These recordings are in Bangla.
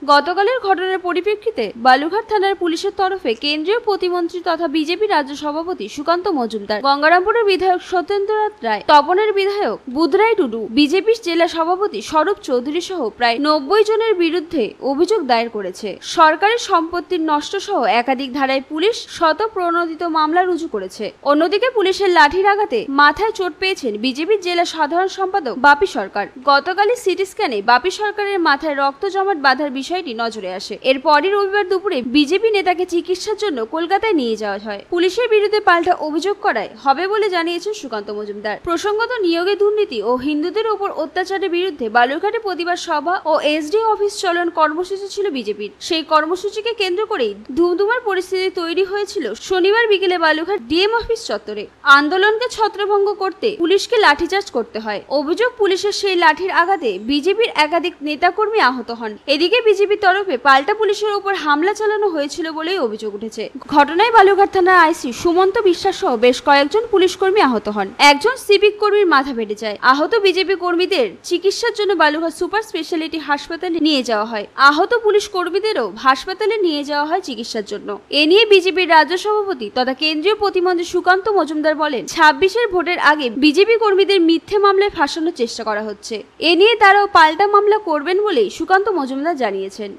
গতকালের ঘটনার পরিপ্রেক্ষিতে বালুরঘাট থানার পুলিশের তরফে কেন্দ্রীয় প্রতিমন্ত্রী তথা বিজেপি রাজ্য সভাপতি সুকান্ত মজুমদার, গঙ্গারামপুরের বিধায়ক সত্যেন্দ্রনাথ রায়, তপনের বিধায়ক বুধরাই টুডু, বিজেপির জেলা সভাপতি স্বরূপ চৌধুরী সহ প্রায় 90 জনের বিরুদ্ধে অভিযোগ দায়ের করেছে। সরকারি সম্পত্তির নষ্ট সহ একাধিক ধারায় পুলিশ শতপ্রণোদিত মামলা রুজু করেছে। অন্যদিকে পুলিশের লাঠির আঘাতে মাথায় চোট পেয়েছেন বিজেপির জেলা সাধারণ সম্পাদক বাপি সরকার। গতকালই সিটি স্ক্যানে বাপি সরকারের মাথায় রক্ত জমাট বাঁধার বিষয়টি নজরে আসে। এরপরই রবিবার দুপুরে বিজেপি নেতাকে চিকিৎসার জন্য কলকাতায় নিয়ে যাওয়া হয়। পুলিশের বিরুদ্ধে পাল্টা অভিযোগ করায় হবে বলে জানিয়েছেন সুকান্ত মজুমদার। প্রসঙ্গত নিয়োগে দুর্নীতি ও হিন্দুদের উপর অত্যাচারের বিরুদ্ধে বালুরঘাটে প্রতিবাদ সভা ও এসডি অফিস চলন কর্মসূচি ছিল বিজেপির। সেই কর্মসূচিকে কেন্দ্র করেই ধুমধুমার পরিস্থিতি তৈরি হয়েছিল শনিবার বিকেলে বালুরঘাট ডিএম অফিস চত্বরে। আন্দোলনকে ছত্রভঙ্গ করতে পুলিশকে লাঠিচার্জ করতে হয়। অভিযোগ, পুলিশের সেই লাঠির আঘাতে বিজেপির একাধিক নেতাকর্মী আহত হন। এদিকে বিজেপির তরফে পাল্টা পুলিশের উপর হামলা চালানো হয়েছিল বলেই অভিযোগ উঠেছে। ঘটনায় বালুরঘাট থানার আইসি সুমন্ত বিশ্বাস সহ বেশ কয়েকজন পুলিশ কর্মী আহত হন। একজন সিভিক কর্মীর মাথা ফেটে যায়। আহত বিজেপি কর্মীদের চিকিৎসার জন্য বালুরঘাট সুপার স্পেশালিটি হাসপাতালে নিয়ে যাওয়া হয়। আহত পুলিশ কর্মীদেরও হাসপাতালে নিয়ে যাওয়া হয় চিকিৎসার জন্য। এ নিয়ে বিজেপির রাজ্য সভাপতি তথা কেন্দ্রীয় প্রতিমন্ত্রী সুকান্ত মজুমদার বলেন, 26-এর ভোটের আগে বিজেপি কর্মীদের মিথ্যে মামলায় ফাঁসানোর চেষ্টা করা হচ্ছে। এ নিয়ে তারাও পাল্টা মামলা করবেন বলেই সুকান্ত মজুমদার জানিয়েছেন।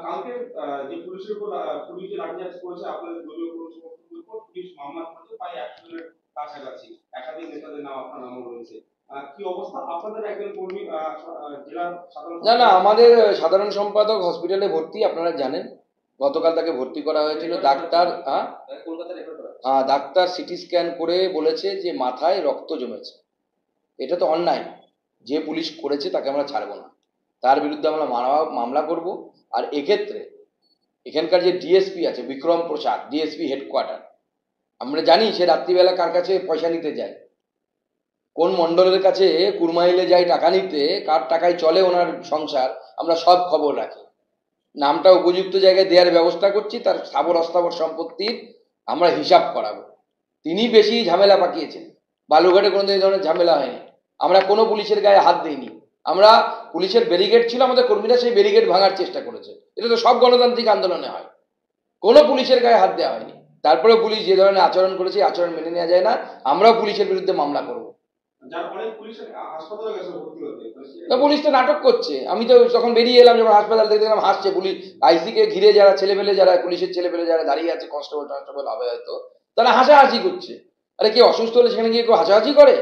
কালকে যে পুলিশের উপর পুলিশ যে লাঠিচার্জ করেছে আপনাদের দলীয় কোনো সমর্থকদের উপর পুলিশ মামলা করেছে প্রায় 100 জনের কাছাকাছি, একাধিক নেতাদের নাম আপনার নামও রয়েছে। কি অবস্থা আপনাদের একজন কর্মী জেলার সাধারণ? না, আমাদের সাধারণ সম্পাদক হসপিটালে ভর্তি, আপনারা জানেন। গতকাল তাকে ভর্তি করা হয়েছিল। ডাক্তার সিটি স্ক্যান করে বলেছে যে মাথায় রক্ত জমেছে। এটা তো অন্যায়। যে পুলিশ করেছে তাকে আমরা ছাড়বো না, তার বিরুদ্ধে আমরা মামলা করব। আর এক্ষেত্রে এখানকার যে ডিএসপি আছে বিক্রম প্রসাদ, ডিএসপি হেডকোয়ার্টার, আমরা জানি সে রাত্রিবেলা কার কাছে পয়সা নিতে যায়, কোন মণ্ডলের কাছে কুরমাইলে যায় টাকা নিতে, কার টাকায় চলে ওনার সংসার, আমরা সব খবর রাখি। নামটা উপযুক্ত জায়গায় দেওয়ার ব্যবস্থা করছি। তার স্থাবর অস্থাবর সম্পত্তির আমরা হিসাব করাবো। তিনি বেশি ঝামেলা পাকিয়েছেন। বালুরঘাটে কোনো ধরনের ঝামেলা হয়নি। আমরা কোনো পুলিশের গায়ে হাত দিইনি। আমরা পুলিশের ব্যারিকেড ছিল, আমাদের কর্মীরা সেই ব্যারিকেড ভাঙার চেষ্টা করেছে। এটা তো সব গণতান্ত্রিক আন্দোলনে হয়। কোনো পুলিশের গায়ে হাত দেওয়া হয়নি। তারপরে পুলিশ যে ধরনের আচরণ করেছে, আচরণ মেনে নেওয়া যায় না। আমরাও পুলিশের বিরুদ্ধে মামলা করব। পুলিশ তো নাটক করছে। আমি তো যখন বেরিয়ে এলাম, যখন হাসপাতাল থেকে দেখলাম হাসছে পুলিশ। আইসিকে ঘিরে যারা ছেলেপেলে, যারা পুলিশের ছেলেপেলে যারা দাঁড়িয়ে আছে, কনস্টেবল হবে হয়তো, তারা হাসাহাসি করছে। আরে কেউ অসুস্থ হলে সেখানে গিয়ে কেউ হাসাহাসি করে?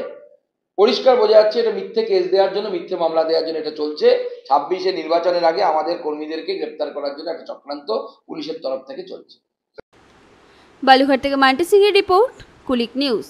পরিষ্কার বোঝা যাচ্ছে এটা মিথ্যে কেস দেওয়ার জন্য, মিথ্যে মামলা দেওয়ার জন্য এটা চলছে। 26-এ নির্বাচনের আগে আমাদের কর্মীদেরকে গ্রেপ্তার করার জন্য একটা চক্রান্ত পুলিশের তরফ থেকে চলছে। বালুরঘাট থেকে মান্টি সিং এর রিপোর্ট, কুলিক নিউজ।